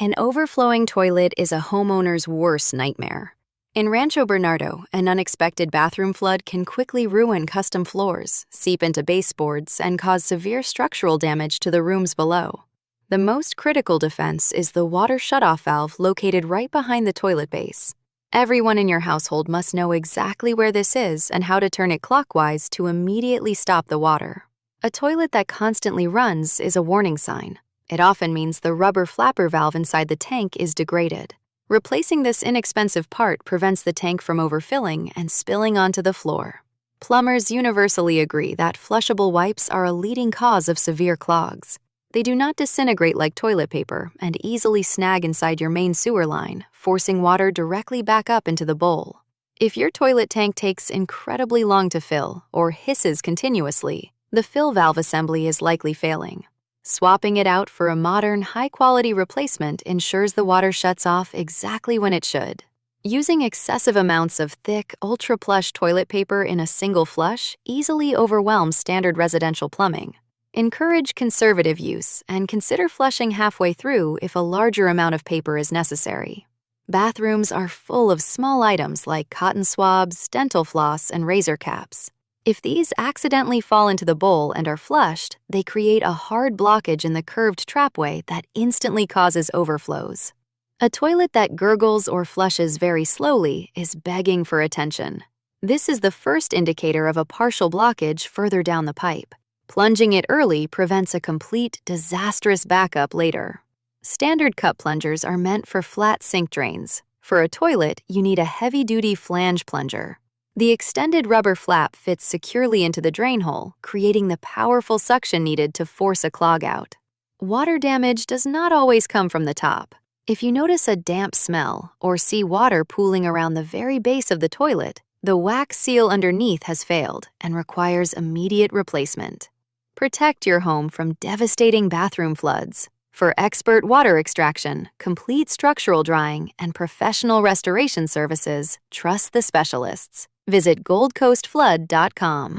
An overflowing toilet is a homeowner's worst nightmare. In Rancho Bernardo, an unexpected bathroom flood can quickly ruin custom floors, seep into baseboards, and cause severe structural damage to the rooms below. The most critical defense is the water shutoff valve located right behind the toilet base. Everyone in your household must know exactly where this is and how to turn it clockwise to immediately stop the water. A toilet that constantly runs is a warning sign. It often means the rubber flapper valve inside the tank is degraded. Replacing this inexpensive part prevents the tank from overfilling and spilling onto the floor. Plumbers universally agree that flushable wipes are a leading cause of severe clogs. They do not disintegrate like toilet paper and easily snag inside your main sewer line, forcing water directly back up into the bowl. If your toilet tank takes incredibly long to fill or hisses continuously, the fill valve assembly is likely failing. Swapping it out for a modern, high-quality replacement ensures the water shuts off exactly when it should. Using excessive amounts of thick, ultra-plush toilet paper in a single flush easily overwhelms standard residential plumbing. Encourage conservative use and consider flushing halfway through if a larger amount of paper is necessary. Bathrooms are full of small items like cotton swabs, dental floss, and razor caps. If these accidentally fall into the bowl and are flushed, they create a hard blockage in the curved trapway that instantly causes overflows. A toilet that gurgles or flushes very slowly is begging for attention. This is the first indicator of a partial blockage further down the pipe. Plunging it early prevents a complete, disastrous backup later. Standard cup plungers are meant for flat sink drains. For a toilet, you need a heavy-duty flange plunger. The extended rubber flap fits securely into the drain hole, creating the powerful suction needed to force a clog out. Water damage does not always come from the top. If you notice a damp smell or see water pooling around the very base of the toilet, the wax seal underneath has failed and requires immediate replacement. Protect your home from devastating bathroom floods. For expert water extraction, complete structural drying, and professional restoration services, trust the specialists. Visit goldcoastflood.com.